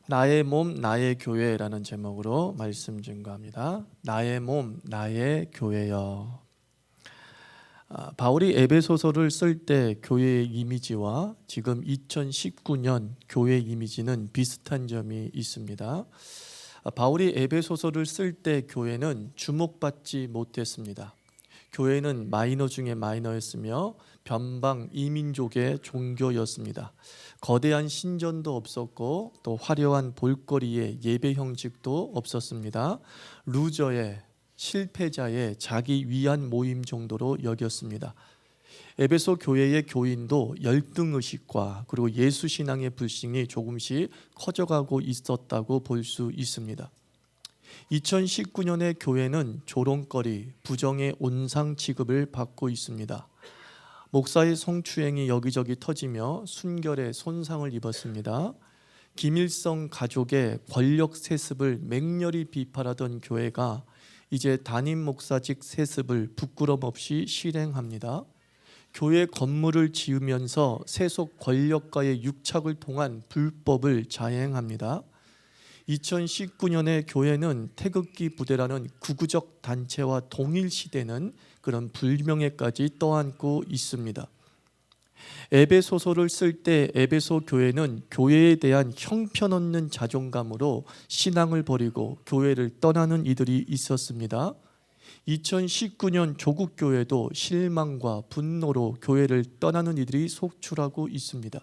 나의 몸 나의 교회라는 제목으로 말씀 증거합니다. 나의 몸 나의 교회여. 바울이 에베소서를 쓸 때 교회의 이미지와 지금 2019년 교회 이미지는 비슷한 점이 있습니다. 바울이 에베소서를 쓸 때 교회는 주목받지 못했습니다. 교회는 마이너 중에 마이너였으며 변방 이민족의 종교였습니다. 거대한 신전도 없었고 또 화려한 볼거리의 예배 형식도 없었습니다. 루저의 실패자의 자기 위안 모임 정도로 여겼습니다. 에베소 교회의 교인도 열등의식과 그리고 예수신앙의 불신이 조금씩 커져가고 있었다고 볼 수 있습니다. 2019년의 교회는 조롱거리, 부정의 온상 취급을 받고 있습니다. 목사의 성추행이 여기저기 터지며 순결에 손상을 입었습니다. 김일성 가족의 권력 세습을 맹렬히 비판하던 교회가 이제 담임 목사직 세습을 부끄럼 없이 실행합니다. 교회 건물을 지으면서 세속 권력가의 육착을 통한 불법을 자행합니다. 2019년의 교회는 태극기 부대라는 구구적 단체와 동일시되는 그런 불명예까지 떠안고 있습니다. 에베소서를 쓸 때 에베소 교회는 교회에 대한 형편없는 자존감으로 신앙을 버리고 교회를 떠나는 이들이 있었습니다. 2019년 조국 교회도 실망과 분노로 교회를 떠나는 이들이 속출하고 있습니다.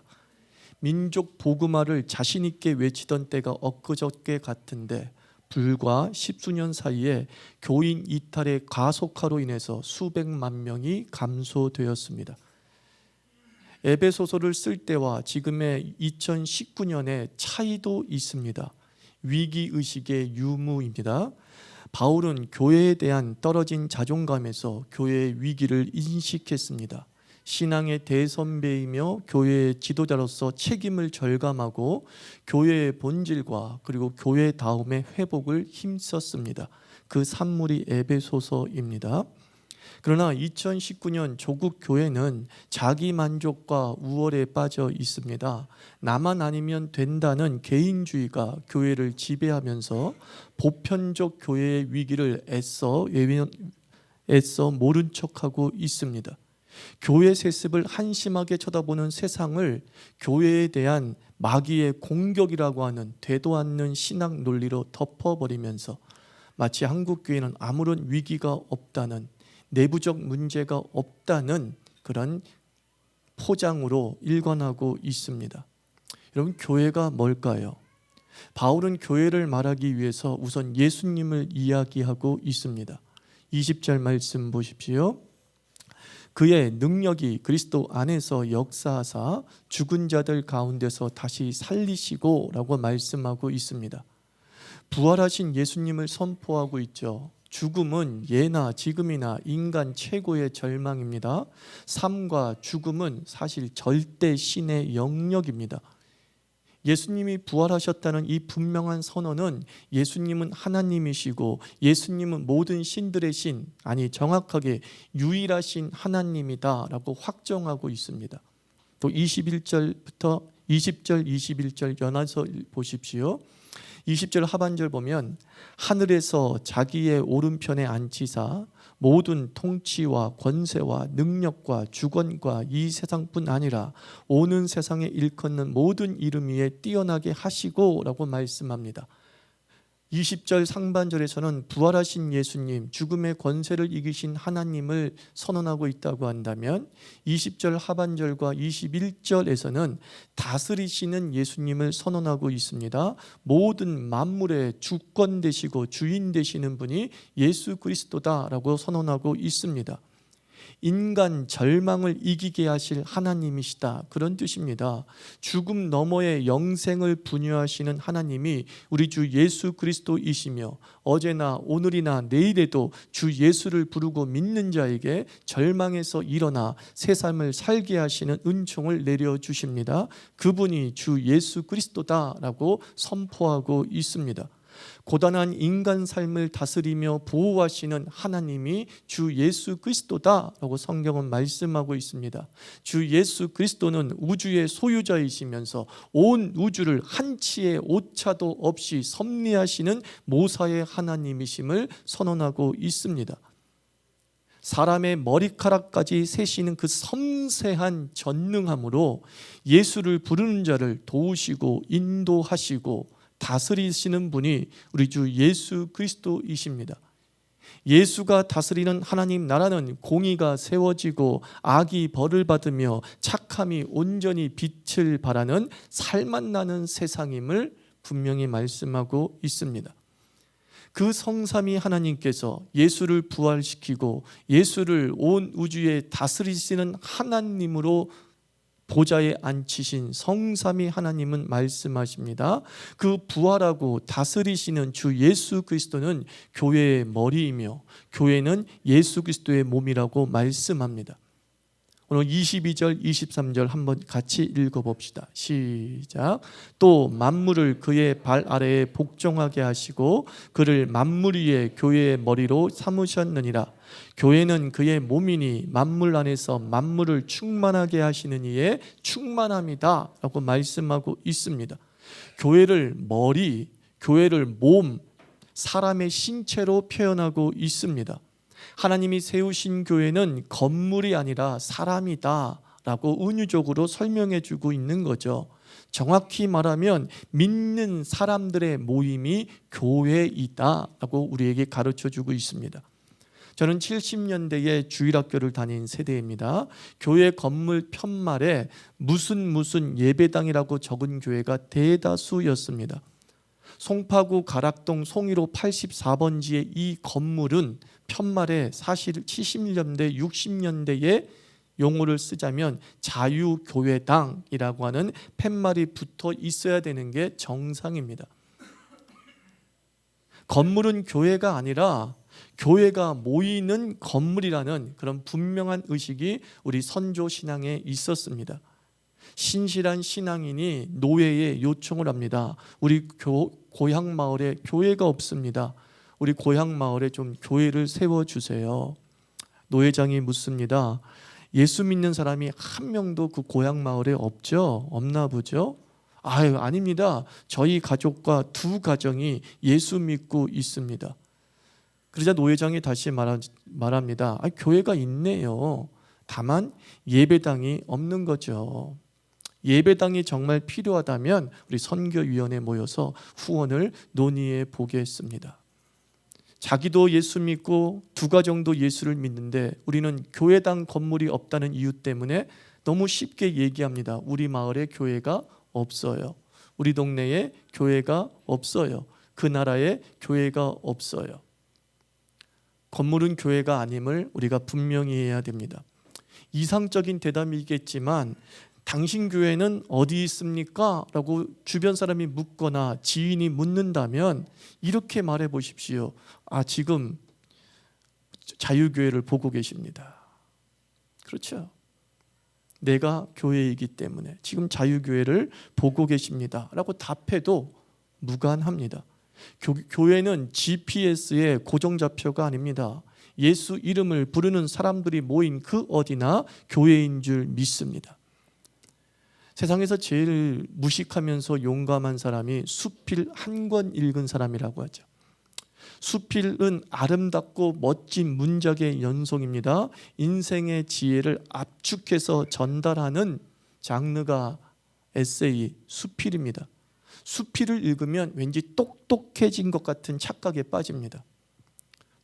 민족 복음화를 자신 있게 외치던 때가 엊그저께 같은데 불과 십수년 사이에 교인 이탈의 가속화로 인해서 수백만 명이 감소되었습니다. 에베소서를 쓸 때와 지금의 2019년의 차이도 있습니다. 위기의식의 유무입니다. 바울은 교회에 대한 떨어진 자존감에서 교회의 위기를 인식했습니다. 신앙의 대선배이며 교회의 지도자로서 책임을 절감하고 교회의 본질과 그리고 교회다움의 회복을 힘썼습니다. 그 산물이 에베소서입니다. 그러나 2019년 조국 교회는 자기 만족과 우월에 빠져 있습니다. 나만 아니면 된다는 개인주의가 교회를 지배하면서 보편적 교회의 위기를 애써 모른 척하고 있습니다. 교회 세습을 한심하게 쳐다보는 세상을 교회에 대한 마귀의 공격이라고 하는 되도 않는 신학 논리로 덮어버리면서 마치 한국교회는 아무런 위기가 없다는, 내부적 문제가 없다는 그런 포장으로 일관하고 있습니다. 여러분, 교회가 뭘까요? 바울은 교회를 말하기 위해서 우선 예수님을 이야기하고 있습니다. 20절 말씀 보십시오. 그의 능력이 그리스도 안에서 역사하사 죽은 자들 가운데서 다시 살리시고 라고 말씀하고 있습니다. 부활하신 예수님을 선포하고 있죠. 죽음은 예나 지금이나 인간 최고의 절망입니다. 삶과 죽음은 사실 절대 신의 영역입니다. 예수님이 부활하셨다는 이 분명한 선언은 예수님은 하나님이시고 예수님은 모든 신들의 신, 아니 정확하게 유일하신 하나님이다 라고 확정하고 있습니다. 또 21절부터 20절 21절 연화서 보십시오. 20절 하반절 보면 하늘에서 자기의 오른편에 앉히사 모든 통치와 권세와 능력과 주권과 이 세상뿐 아니라 오는 세상에 일컫는 모든 이름 위에 뛰어나게 하시고 라고 말씀합니다. 20절 상반절에서는 부활하신 예수님, 죽음의 권세를 이기신 하나님을 선언하고 있다고 한다면 20절 하반절과 21절에서는 다스리시는 예수님을 선언하고 있습니다. 모든 만물의 주권 되시고 주인 되시는 분이 예수 그리스도다라고 선언하고 있습니다. 인간 절망을 이기게 하실 하나님이시다, 그런 뜻입니다. 죽음 너머의 영생을 분유하시는 하나님이 우리 주 예수 그리스도이시며 어제나 오늘이나 내일에도 주 예수를 부르고 믿는 자에게 절망에서 일어나 새 삶을 살게 하시는 은총을 내려주십니다. 그분이 주 예수 그리스도다라고 선포하고 있습니다. 고단한 인간 삶을 다스리며 보호하시는 하나님이 주 예수 그리스도다라고 성경은 말씀하고 있습니다. 주 예수 그리스도는 우주의 소유자이시면서 온 우주를 한치의 오차도 없이 섭리하시는 모사의 하나님이심을 선언하고 있습니다. 사람의 머리카락까지 세시는 그 섬세한 전능함으로 예수를 부르는 자를 도우시고 인도하시고 다스리시는 분이 우리 주 예수 그리스도이십니다. 예수가 다스리는 하나님 나라는 공의가 세워지고 악이 벌을 받으며 착함이 온전히 빛을 발하는 살맛나는 세상임을 분명히 말씀하고 있습니다. 그 성삼위 하나님께서 예수를 부활시키고 예수를 온 우주에 다스리시는 하나님으로 보좌에 앉히신 성삼위 하나님은 말씀하십니다. 그 부활하고 다스리시는 주 예수 그리스도는 교회의 머리이며 교회는 예수 그리스도의 몸이라고 말씀합니다. 오늘 22절 23절 한번 같이 읽어봅시다. 시작. 또 만물을 그의 발 아래에 복종하게 하시고 그를 만물 위에 교회의 머리로 삼으셨느니라. 교회는 그의 몸이니 만물 안에서 만물을 충만하게 하시는 이의 충만함이다 라고 말씀하고 있습니다. 교회를 머리, 교회를 몸, 사람의 신체로 표현하고 있습니다. 하나님이 세우신 교회는 건물이 아니라 사람이다 라고 은유적으로 설명해 주고 있는 거죠. 정확히 말하면 믿는 사람들의 모임이 교회이다 라고 우리에게 가르쳐 주고 있습니다. 저는 70년대에 주일학교를 다닌 세대입니다. 교회 건물 편말에 무슨 예배당이라고 적은 교회가 대다수였습니다. 송파구 가락동 송일호 84번지의 이 건물은 편말에 사실 70년대 60년대에 용어를 쓰자면 자유교회당이라고 하는 팻말이 붙어 있어야 되는 게 정상입니다. 건물은 교회가 아니라 교회가 모이는 건물이라는 그런 분명한 의식이 우리 선조 신앙에 있었습니다. 신실한 신앙인이 노예에 요청을 합니다. 우리 고향 마을에 교회가 없습니다. 우리 고향 마을에 좀 교회를 세워주세요. 노회장이 묻습니다. 예수 믿는 사람이 한 명도 그 고향 마을에 없죠? 없나 보죠? 아유, 아닙니다. 저희 가족과 두 가정이 예수 믿고 있습니다. 그러자 노회장이 다시 말합니다. 교회가 있네요. 다만 예배당이 없는 거죠. 예배당이 정말 필요하다면 우리 선교위원회 모여서 후원을 논의해 보겠습니다. 자기도 예수 믿고 두 가정도 예수를 믿는데 우리는 교회당 건물이 없다는 이유 때문에 너무 쉽게 얘기합니다. 우리 마을에 교회가 없어요. 우리 동네에 교회가 없어요. 그 나라에 교회가 없어요. 건물은 교회가 아님을 우리가 분명히 해야 됩니다. 이상적인 대답이겠지만 당신 교회는 어디 있습니까? 라고 주변 사람이 묻거나 지인이 묻는다면 이렇게 말해 보십시오. 지금 자유교회를 보고 계십니다. 그렇죠? 내가 교회이기 때문에 지금 자유교회를 보고 계십니다 라고 답해도 무관합니다. 교회는 GPS의 고정좌표가 아닙니다. 예수 이름을 부르는 사람들이 모인 그 어디나 교회인 줄 믿습니다. 세상에서 제일 무식하면서 용감한 사람이 수필 한 권 읽은 사람이라고 하죠. 수필은 아름답고 멋진 문장의 연속입니다. 인생의 지혜를 압축해서 전달하는 장르가 에세이, 수필입니다. 수필을 읽으면 왠지 똑똑해진 것 같은 착각에 빠집니다.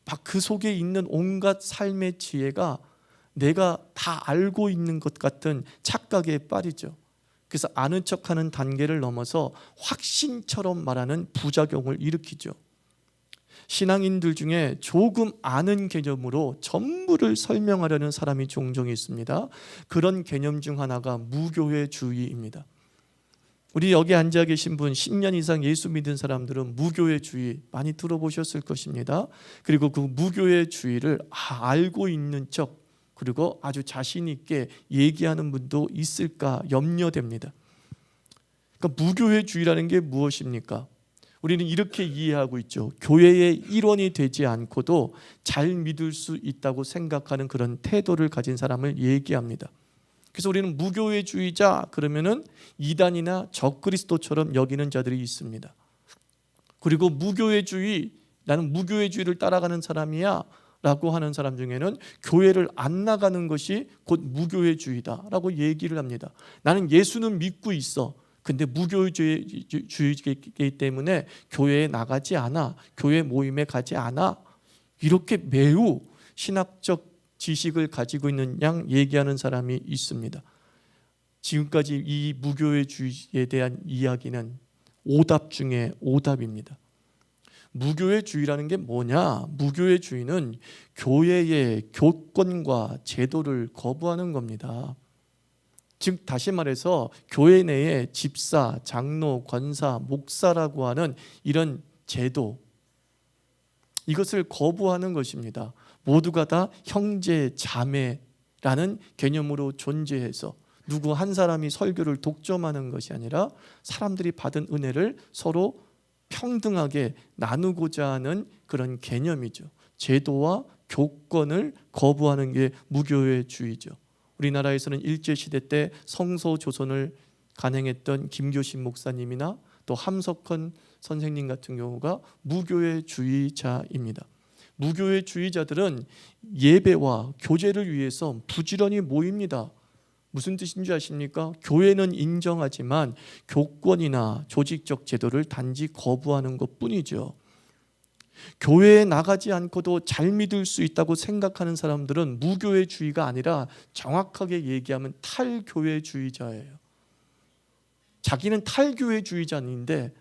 막 그 속에 있는 온갖 삶의 지혜가 내가 다 알고 있는 것 같은 착각에 빠지죠. 그래서 아는 척하는 단계를 넘어서 확신처럼 말하는 부작용을 일으키죠. 신앙인들 중에 조금 아는 개념으로 전부를 설명하려는 사람이 종종 있습니다. 그런 개념 중 하나가 무교회주의입니다. 우리 여기 앉아 계신 분 10년 이상 예수 믿은 사람들은 무교회주의 많이 들어보셨을 것입니다. 그리고 그 무교회주의를 알고 있는 척 그리고 아주 자신 있게 얘기하는 분도 있을까 염려됩니다. 그러니까 무교회주의라는 게 무엇입니까? 우리는 이렇게 이해하고 있죠. 교회의 일원이 되지 않고도 잘 믿을 수 있다고 생각하는 그런 태도를 가진 사람을 얘기합니다. 그래서 우리는 무교회주의자 그러면은 이단이나 적그리스도처럼 여기는 자들이 있습니다. 그리고 무교회주의, 나는 무교회주의를 따라가는 사람이야 라고 하는 사람 중에는 교회를 안 나가는 것이 곧 무교회주의다 라고 얘기를 합니다. 나는 예수는 믿고 있어. 근데 무교회주의이기 때문에 교회에 나가지 않아. 교회 모임에 가지 않아. 이렇게 매우 신학적 지식을 가지고 있는 양 얘기하는 사람이 있습니다. 지금까지 이 무교회주의에 대한 이야기는 오답 중에 오답입니다. 무교회주의라는 게 뭐냐? 무교회주의는 교회의 교권과 제도를 거부하는 겁니다. 즉 다시 말해서 교회 내에 집사, 장로, 권사, 목사라고 하는 이런 제도, 이것을 거부하는 것입니다. 모두가 다 형제, 자매라는 개념으로 존재해서 누구 한 사람이 설교를 독점하는 것이 아니라 사람들이 받은 은혜를 서로 평등하게 나누고자 하는 그런 개념이죠. 제도와 교권을 거부하는 게 무교회주의죠. 우리나라에서는 일제시대 때 성서 조선을 간행했던 김교신 목사님이나 또 함석헌 선생님 같은 경우가 무교회주의자입니다. 무교회주의자들은 예배와 교제를 위해서 부지런히 모입니다. 무슨 뜻인지 아십니까? 교회는 인정하지만 교권이나 조직적 제도를 단지 거부하는 것뿐이죠. 교회에 나가지 않고도 잘 믿을 수 있다고 생각하는 사람들은 무교회주의가 아니라 정확하게 얘기하면 탈교회주의자예요. 자기는 탈교회주의자인데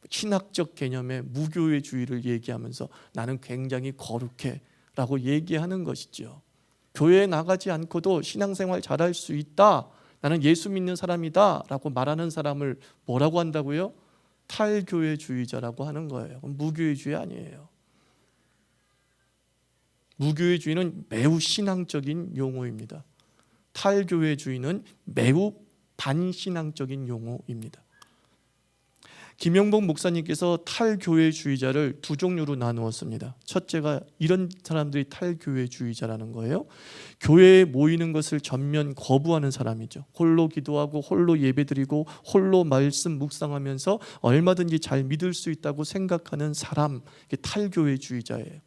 신학적 개념의 무교회주의를 얘기하면서 나는 굉장히 거룩해 라고 얘기하는 것이죠. 교회에 나가지 않고도 신앙생활 잘할 수 있다, 나는 예수 믿는 사람이다 라고 말하는 사람을 뭐라고 한다고요? 탈교회주의자라고 하는 거예요. 무교회주의 아니에요. 무교회주의는 매우 신앙적인 용어입니다. 탈교회주의는 매우 반신앙적인 용어입니다. 김영복 목사님께서 탈교회주의자를 두 종류로 나누었습니다. 첫째가 이런 사람들이 탈교회주의자라는 거예요. 교회에 모이는 것을 전면 거부하는 사람이죠. 홀로 기도하고 홀로 예배드리고 홀로 말씀 묵상하면서 얼마든지 잘 믿을 수 있다고 생각하는 사람, 이게 탈교회주의자예요.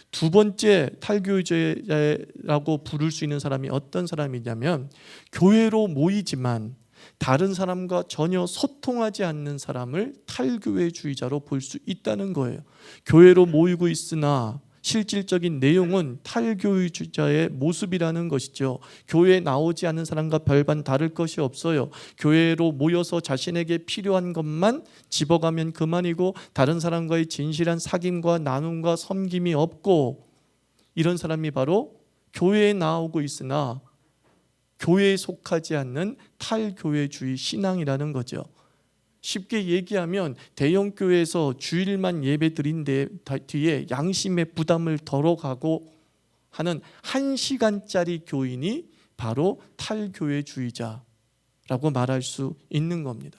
두 번째 탈교회주의자라고 부를 수 있는 사람이 어떤 사람이냐면 교회로 모이지만 다른 사람과 전혀 소통하지 않는 사람을 탈교회주의자로 볼 수 있다는 거예요. 교회로 모이고 있으나 실질적인 내용은 탈교회주의자의 모습이라는 것이죠. 교회에 나오지 않는 사람과 별반 다를 것이 없어요. 교회로 모여서 자신에게 필요한 것만 집어가면 그만이고 다른 사람과의 진실한 사귐과 나눔과 섬김이 없고, 이런 사람이 바로 교회에 나오고 있으나 교회에 속하지 않는 탈교회주의 신앙이라는 거죠. 쉽게 얘기하면 대형 교회에서 주일만 예배 드린 뒤에 양심의 부담을 덜어가고 하는 1시간짜리 교인이 바로 탈교회주의자라고 말할 수 있는 겁니다.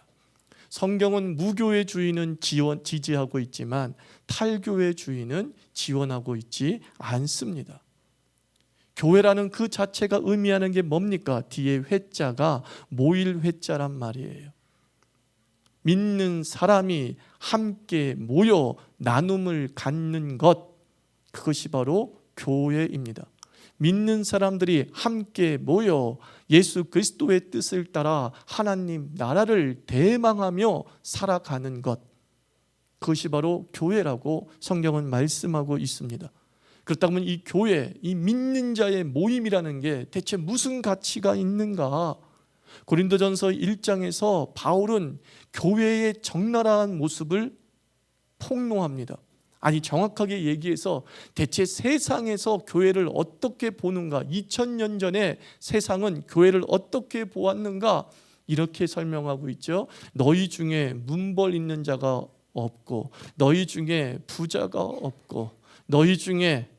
성경은 무교회주의는 지지하고 있지만 탈교회주의는 지원하고 있지 않습니다. 교회라는 그 자체가 의미하는 게 뭡니까? 뒤에 회자가 모일 회자란 말이에요. 믿는 사람이 함께 모여 나눔을 갖는 것, 그것이 바로 교회입니다. 믿는 사람들이 함께 모여 예수 그리스도의 뜻을 따라 하나님 나라를 대망하며 살아가는 것, 그것이 바로 교회라고 성경은 말씀하고 있습니다. 그렇다면 이 교회, 이 믿는 자의 모임이라는 게 대체 무슨 가치가 있는가? 고린도전서 1장에서 바울은 교회의 적나라한 모습을 폭로합니다. 아니, 정확하게 얘기해서 대체 세상에서 교회를 어떻게 보는가, 2000년 전에 세상은 교회를 어떻게 보았는가, 이렇게 설명하고 있죠. 너희 중에 문벌 있는 자가 없고, 너희 중에 부자가 없고, 너희 중에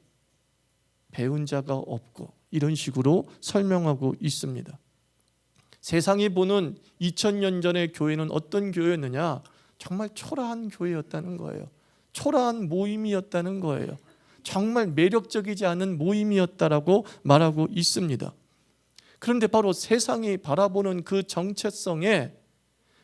배운 자가 없고, 이런 식으로 설명하고 있습니다. 세상이 보는 2000년 전의 교회는 어떤 교회였느냐? 정말 초라한 교회였다는 거예요. 초라한 모임이었다는 거예요. 정말 매력적이지 않은 모임이었다라고 말하고 있습니다. 그런데 바로 세상이 바라보는 그 정체성에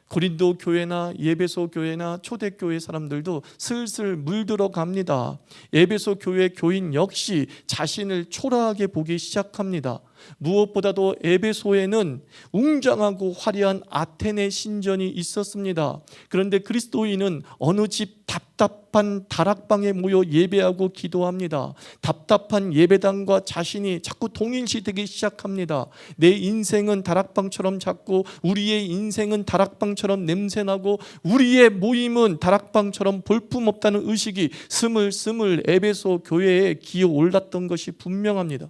고린도 교회나 에베소 교회나 초대교회 사람들도 슬슬 물들어 갑니다. 에베소 교회 교인 역시 자신을 초라하게 보기 시작합니다. 무엇보다도 에베소에는 웅장하고 화려한 아테네 신전이 있었습니다. 그런데 그리스도인은 어느 집 답답한 다락방에 모여 예배하고 기도합니다. 답답한 예배당과 자신이 자꾸 동일시되기 시작합니다. 내 인생은 다락방처럼 작고 우리의 인생은 다락방처럼 냄새나고 우리의 모임은 다락방처럼 볼품없다는 의식이 스물스물 에베소 교회에 기어 올랐던 것이 분명합니다.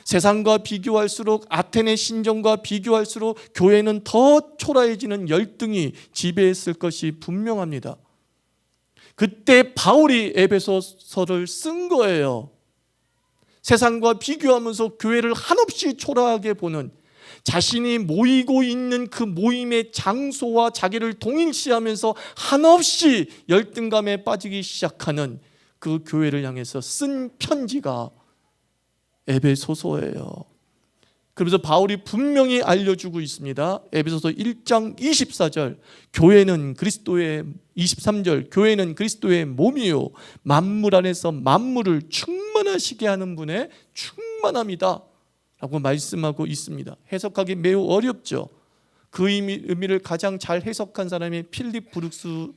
세상과 비교할수록 아테네 신전과 비교할수록 교회는 더 초라해지는 열등이 지배했을 것이 분명합니다. 그때 바울이 에베소서를 쓴 거예요. 세상과 비교하면서 교회를 한없이 초라하게 보는, 자신이 모이고 있는 그 모임의 장소와 자기를 동일시하면서 한없이 열등감에 빠지기 시작하는 그 교회를 향해서 쓴 편지가 에베소서예요. 그래서 바울이 분명히 알려주고 있습니다. 에베소서 1장 24절, 교회는 그리스도의 23절, 교회는 그리스도의 몸이요 만물 안에서 만물을 충만하시게 하는 분의 충만함이다 라고 말씀하고 있습니다. 해석하기 매우 어렵죠. 그 의미를 가장 잘 해석한 사람이 필립 브룩스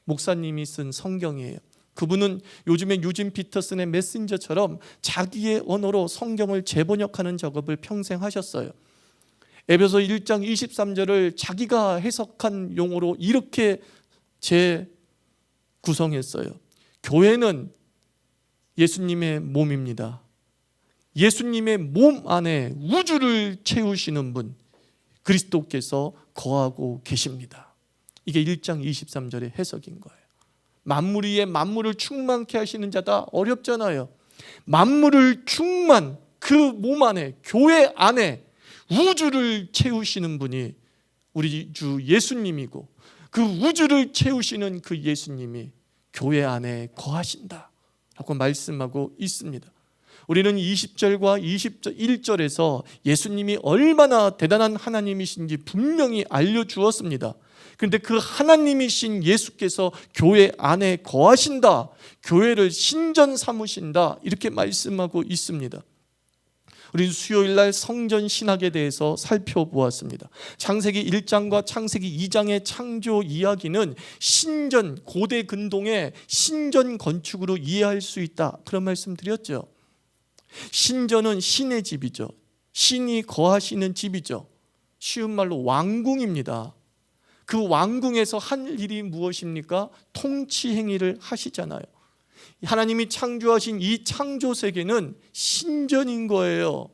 목사님이 쓴 성경이에요. 그분은 요즘에 유진 피터슨의 메신저처럼 자기의 언어로 성경을 재번역하는 작업을 평생 하셨어요. 에베소 1장 23절을 자기가 해석한 용어로 이렇게 재구성했어요. 교회는 예수님의 몸입니다. 예수님의 몸 안에 우주를 채우시는 분 그리스도께서 거하고 계십니다. 이게 1장 23절의 해석인 거예요. 만물 위에 만물을 충만케 하시는 자다, 어렵잖아요. 만물을 충만, 그 몸 안에, 교회 안에 우주를 채우시는 분이 우리 주 예수님이고, 그 우주를 채우시는 그 예수님이 교회 안에 거하신다 라고 말씀하고 있습니다. 우리는 20절과 21절에서 예수님이 얼마나 대단한 하나님이신지 분명히 알려주었습니다. 그런데 그 하나님이신 예수께서 교회 안에 거하신다, 교회를 신전 삼으신다, 이렇게 말씀하고 있습니다. 우리 수요일 날 성전 신학에 대해서 살펴보았습니다. 창세기 1장과 창세기 2장의 창조 이야기는 신전, 고대 근동의 신전 건축으로 이해할 수 있다, 그런 말씀 드렸죠. 신전은 신의 집이죠. 신이 거하시는 집이죠. 쉬운 말로 왕궁입니다. 그 왕궁에서 한 일이 무엇입니까? 통치 행위를 하시잖아요. 하나님이 창조하신 이 창조 세계는 신전인 거예요.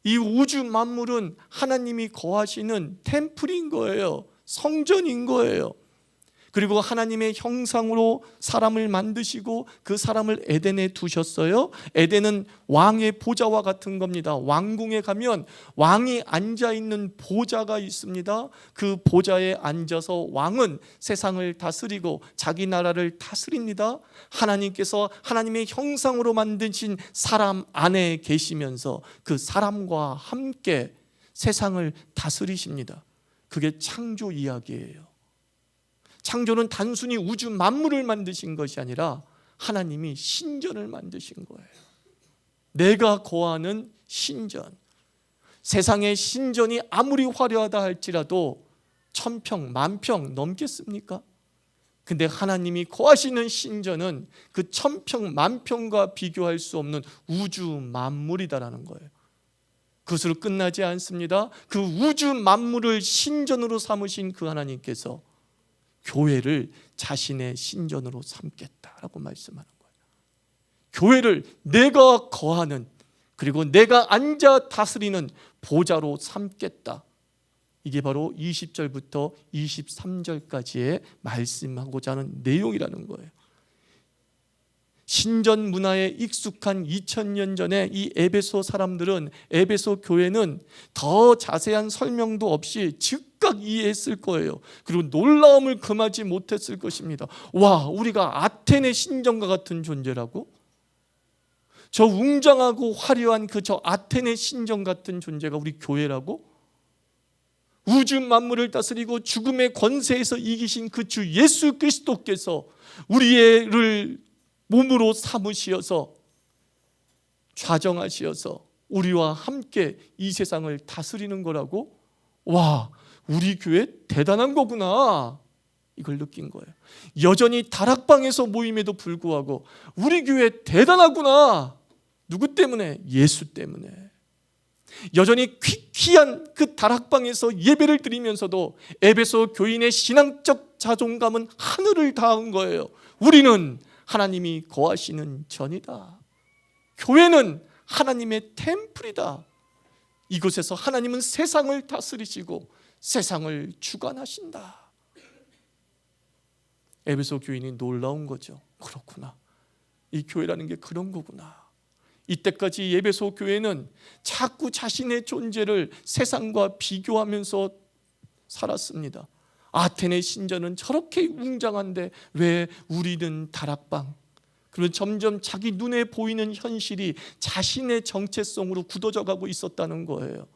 이 우주 만물은 하나님이 거하시는 템플인 거예요. 성전인 거예요. 그리고 하나님의 형상으로 사람을 만드시고 그 사람을 에덴에 두셨어요. 에덴은 왕의 보좌와 같은 겁니다. 왕궁에 가면 왕이 앉아있는 보좌가 있습니다. 그 보좌에 앉아서 왕은 세상을 다스리고 자기 나라를 다스립니다. 하나님께서 하나님의 형상으로 만드신 사람 안에 계시면서 그 사람과 함께 세상을 다스리십니다. 그게 창조 이야기예요. 창조는 단순히 우주 만물을 만드신 것이 아니라 하나님이 신전을 만드신 거예요. 내가 거하는 신전. 세상의 신전이 아무리 화려하다 할지라도 1000평, 10,000평 넘겠습니까? 근데 하나님이 거하시는 신전은 그 1000평, 10,000평과 비교할 수 없는 우주 만물이다라는 거예요. 그것으로 끝나지 않습니다. 그 우주 만물을 신전으로 삼으신 그 하나님께서 교회를 자신의 신전으로 삼겠다라고 말씀하는 거예요. 교회를 내가 거하는, 그리고 내가 앉아 다스리는 보좌로 삼겠다. 이게 바로 20절부터 23절까지의 말씀하고자 하는 내용이라는 거예요. 신전 문화에 익숙한 2000년 전에 이 에베소 사람들은, 에베소 교회는 더 자세한 설명도 없이 즉 즉각 이해했을 거예요. 그리고 놀라움을 금하지 못했을 것입니다. 와, 우리가 아테네 신전과 같은 존재라고? 저 웅장하고 화려한 저 아테네 신전 같은 존재가 우리 교회라고? 우주 만물을 다스리고 죽음의 권세에서 이기신 그 주 예수 그리스도께서 우리를 몸으로 삼으시어서 좌정하시어서 우리와 함께 이 세상을 다스리는 거라고? 와, 우리 교회 대단한 거구나, 이걸 느낀 거예요. 여전히 다락방에서 모임에도 불구하고 우리 교회 대단하구나. 누구 때문에? 예수 때문에. 여전히 귀한 그 다락방에서 예배를 드리면서도 에베소 교인의 신앙적 자존감은 하늘을 닿은 거예요. 우리는 하나님이 거하시는 전이다. 교회는 하나님의 템플이다. 이곳에서 하나님은 세상을 다스리시고 세상을 주관하신다. 에베소 교인이 놀라운 거죠. 그렇구나, 이 교회라는 게 그런 거구나. 이때까지 에베소 교회는 자꾸 자신의 존재를 세상과 비교하면서 살았습니다. 아테네 신전은 저렇게 웅장한데 왜 우리는 다락방? 그리고 점점 자기 눈에 보이는 현실이 자신의 정체성으로 굳어져 가고 있었다는 거예요.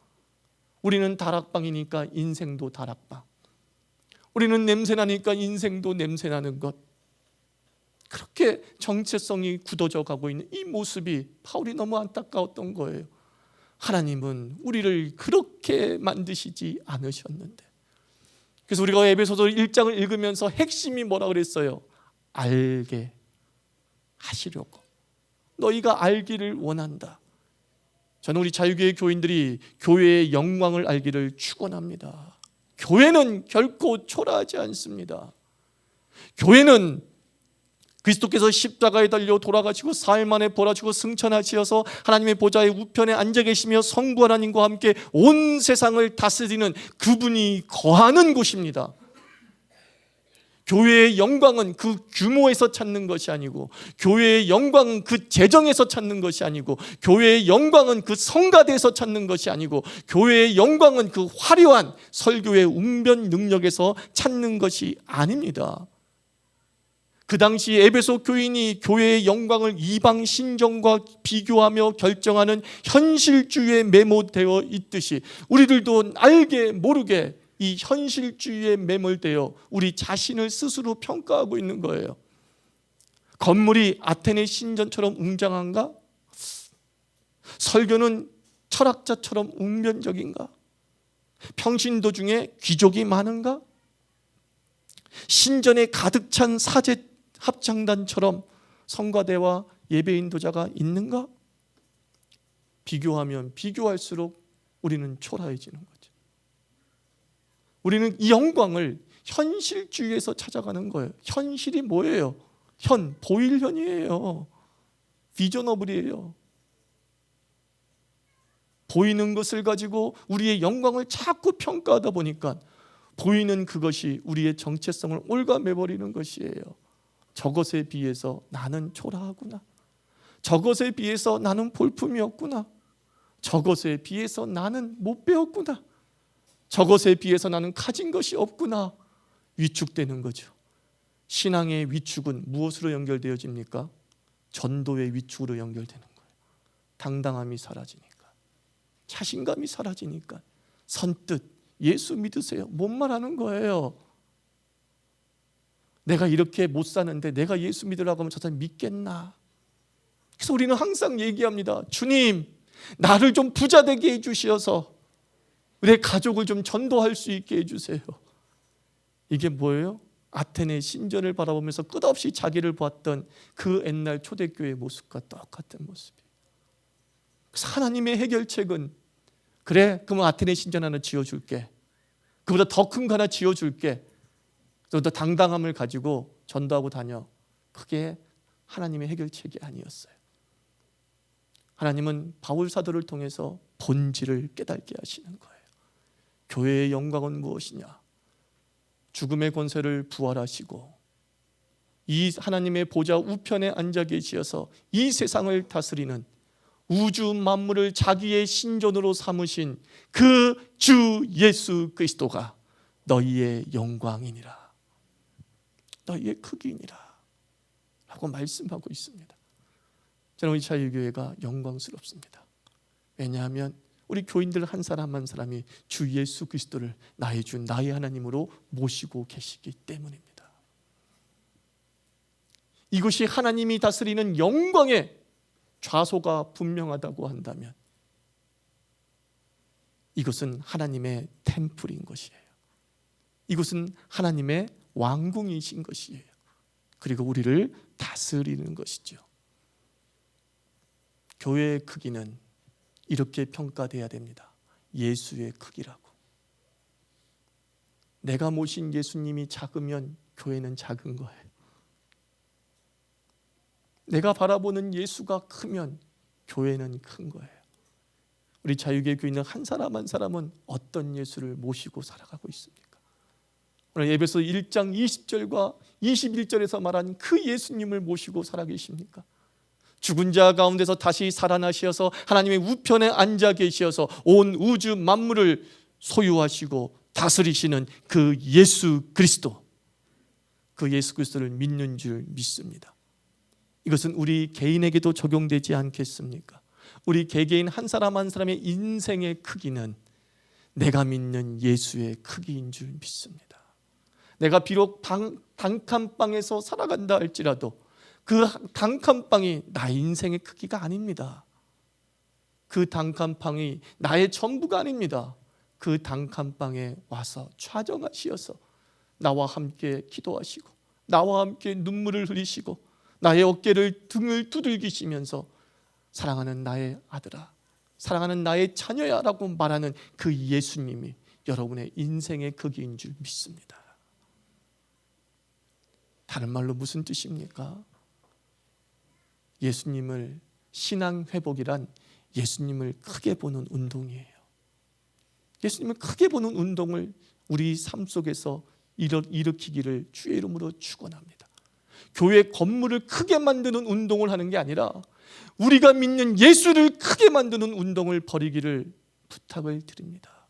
우리는 다락방이니까 인생도 다락방, 우리는 냄새나니까 인생도 냄새나는 것, 그렇게 정체성이 굳어져 가고 있는 이 모습이 바울이 너무 안타까웠던 거예요. 하나님은 우리를 그렇게 만드시지 않으셨는데. 그래서 우리가 에베소서 1장을 읽으면서 핵심이 뭐라 그랬어요? 알게 하시려고, 너희가 알기를 원한다. 저는 우리 자유교회 교인들이 교회의 영광을 알기를 축원합니다. 교회는 결코 초라하지 않습니다. 교회는 그리스도께서 십자가에 달려 돌아가시고 사흘 만에 부활하시고 승천하시어서 하나님의 보좌의 우편에 앉아 계시며 성부 하나님과 함께 온 세상을 다스리는 그분이 거하는 곳입니다. 교회의 영광은 그 규모에서 찾는 것이 아니고, 교회의 영광은 그 재정에서 찾는 것이 아니고, 교회의 영광은 그 성가대에서 찾는 것이 아니고, 교회의 영광은 그 화려한 설교의 웅변 능력에서 찾는 것이 아닙니다. 그 당시 에베소 교인이 교회의 영광을 이방 신정과 비교하며 결정하는 현실주의에 매몰되어 있듯이 우리들도 알게 모르게 이 현실주의에 매몰되어 우리 자신을 스스로 평가하고 있는 거예요. 건물이 아테네 신전처럼 웅장한가? 설교는 철학자처럼 웅변적인가? 평신도 중에 귀족이 많은가? 신전에 가득 찬 사제 합창단처럼 성가대와 예배 인도자가 있는가? 비교하면 비교할수록 우리는 초라해지는 거죠. 우리는 이 영광을 현실주의에서 찾아가는 거예요. 현실이 뭐예요? 보일현이에요. 비저너블이에요. 보이는 것을 가지고 우리의 영광을 자꾸 평가하다 보니까 보이는 그것이 우리의 정체성을 갉아매버리는 것이에요. 저것에 비해서 나는 초라하구나. 저것에 비해서 나는 볼품이 없구나. 저것에 비해서 나는 못 배웠구나. 저것에 비해서 나는 가진 것이 없구나. 위축되는 거죠. 신앙의 위축은 무엇으로 연결되어집니까? 전도의 위축으로 연결되는 거예요. 당당함이 사라지니까, 자신감이 사라지니까 선뜻 예수 믿으세요, 뭔 말하는 거예요? 내가 이렇게 못 사는데 내가 예수 믿으라고 하면 저 사람 믿겠나? 그래서 우리는 항상 얘기합니다. 주님, 나를 좀 부자 되게 해주시어서 내 가족을 좀 전도할 수 있게 해주세요. 이게 뭐예요? 아테네 신전을 바라보면서 끝없이 자기를 보았던 그 옛날 초대교회의 모습과 똑같은 모습이에요. 그래서 하나님의 해결책은, 그래, 그러면 아테네 신전 하나 지어줄게. 그보다 더 큰 거 하나 지어줄게. 더 당당함을 가지고 전도하고 다녀. 그게 하나님의 해결책이 아니었어요. 하나님은 바울 사도를 통해서 본질을 깨닫게 하시는 거예요. 교회의 영광은 무엇이냐? 죽음의 권세를 부활하시고 이 하나님의 보좌 우편에 앉아 계시어서 이 세상을 다스리는, 우주 만물을 자기의 신전으로 삼으신 그 주 예수 그리스도가 너희의 영광이니라. 너희의 크기니라 라고 말씀하고 있습니다. 저는 우리 자유교회가 영광스럽습니다. 왜냐하면 우리 교인들 한 사람 한 사람이 주 예수 그리스도를 나의 주 나의 하나님으로 모시고 계시기 때문입니다. 이것이 하나님이 다스리는 영광의 좌소가 분명하다고 한다면 이것은 하나님의 템플인 것이에요. 이것은 하나님의 왕궁이신 것이에요. 그리고 우리를 다스리는 것이죠. 교회의 크기는 이렇게 평가돼야 됩니다. 예수의 크기라고. 내가 모신 예수님이 작으면 교회는 작은 거예요. 내가 바라보는 예수가 크면 교회는 큰 거예요. 우리 자유계 교인은 한 사람 한 사람은 어떤 예수를 모시고 살아가고 있습니까? 오늘 에베소 1장 20절과 21절에서 말한 그 예수님을 모시고 살아계십니까? 죽은 자 가운데서 다시 살아나셔서 하나님의 우편에 앉아 계셔서 온 우주 만물을 소유하시고 다스리시는 그 예수 그리스도, 그 예수 그리스도를 믿는 줄 믿습니다. 이것은 우리 개인에게도 적용되지 않겠습니까? 우리 개개인 한 사람 한 사람의 인생의 크기는 내가 믿는 예수의 크기인 줄 믿습니다. 내가 비록 단칸방에서 살아간다 할지라도 그 단칸방이 나의 인생의 크기가 아닙니다. 그 단칸방이 나의 전부가 아닙니다. 그 단칸방에 와서 좌정하시어서 나와 함께 기도하시고 나와 함께 눈물을 흘리시고 나의 어깨를 등을 두들기시면서 사랑하는 나의 아들아, 사랑하는 나의 자녀야 라고 말하는 그 예수님이 여러분의 인생의 크기인 줄 믿습니다. 다른 말로 무슨 뜻입니까? 예수님을 신앙 회복이란 예수님을 크게 보는 운동이에요. 예수님을 크게 보는 운동을 우리 삶 속에서 일으키기를 주의 이름으로 축원합니다. 교회 건물을 크게 만드는 운동을 하는 게 아니라 우리가 믿는 예수를 크게 만드는 운동을 벌이기를 부탁을 드립니다.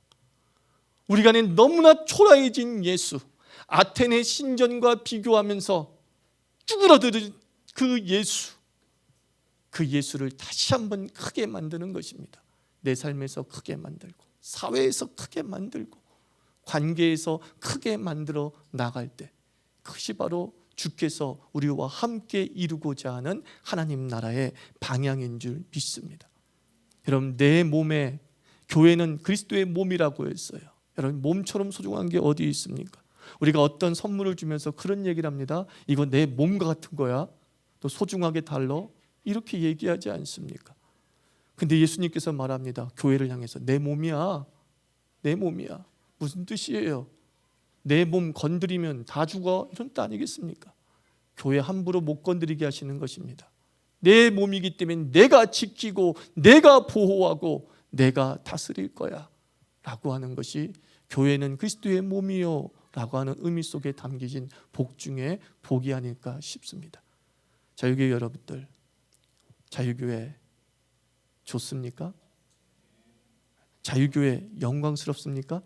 우리가 낸 너무나 초라해진 예수, 아테네 신전과 비교하면서 쭈그러드는 그 예수, 그 예수를 다시 한번 크게 만드는 것입니다. 내 삶에서 크게 만들고 사회에서 크게 만들고 관계에서 크게 만들어 나갈 때 그것이 바로 주께서 우리와 함께 이루고자 하는 하나님 나라의 방향인 줄 믿습니다. 여러분, 내 몸에, 교회는 그리스도의 몸이라고 했어요. 여러분, 몸처럼 소중한 게 어디 있습니까? 우리가 어떤 선물을 주면서 그런 얘기를 합니다. 이거 내 몸과 같은 거야, 또 소중하게 달러, 이렇게 얘기하지 않습니까? 근데 예수님께서 말합니다. 교회를 향해서 내 몸이야, 내 몸이야. 무슨 뜻이에요? 내 몸 건드리면 다 죽어, 이런 뜻 아니겠습니까? 교회 함부로 못 건드리게 하시는 것입니다. 내 몸이기 때문에 내가 지키고 내가 보호하고 내가 다스릴 거야 라고 하는 것이 교회는 그리스도의 몸이요 라고 하는 의미 속에 담겨진 복 중에 복이 아닐까 싶습니다. 자유교회 여러분들, 자유교회 좋습니까? 자유교회 영광스럽습니까?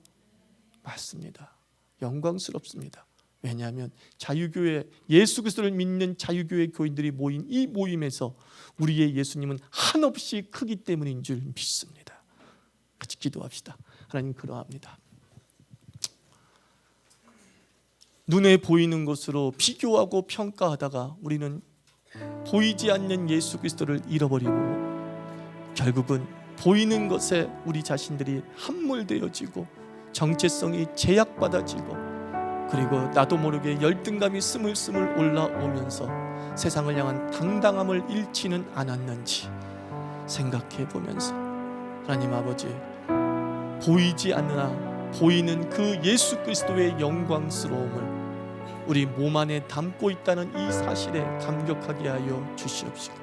맞습니다. 영광스럽습니다. 왜냐하면 자유교회, 예수 그리스도를 믿는 자유교회 교인들이 모인 이 모임에서 우리의 예수님은 한없이 크기 때문인 줄 믿습니다. 같이 기도합시다. 하나님, 그러합니다. 눈에 보이는 것으로 비교하고 평가하다가 우리는 보이지 않는 예수 그리스도를 잃어버리고 결국은 보이는 것에 우리 자신들이 함몰되어지고 정체성이 제약받아지고 그리고 나도 모르게 열등감이 스물스물 올라오면서 세상을 향한 당당함을 잃지는 않았는지 생각해 보면서 하나님 아버지, 보이지 않으나 보이는 그 예수 그리스도의 영광스러움을 우리 몸 안에 담고 있다는 이 사실에 감격하게 하여 주시옵시고,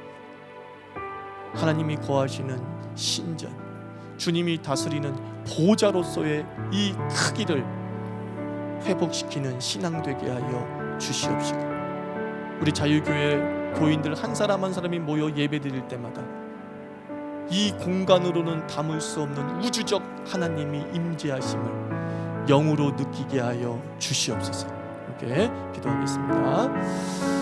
하나님이 거하시는 신전, 주님이 다스리는 보좌로서의 이 크기를 회복시키는 신앙 되게 하여 주시옵시고, 우리 자유교회 교인들 한 사람 한 사람이 모여 예배드릴 때마다 이 공간으로는 담을 수 없는 우주적 하나님이 임재하심을 영으로 느끼게 하여 주시옵소서. 이렇게 기도하겠습니다.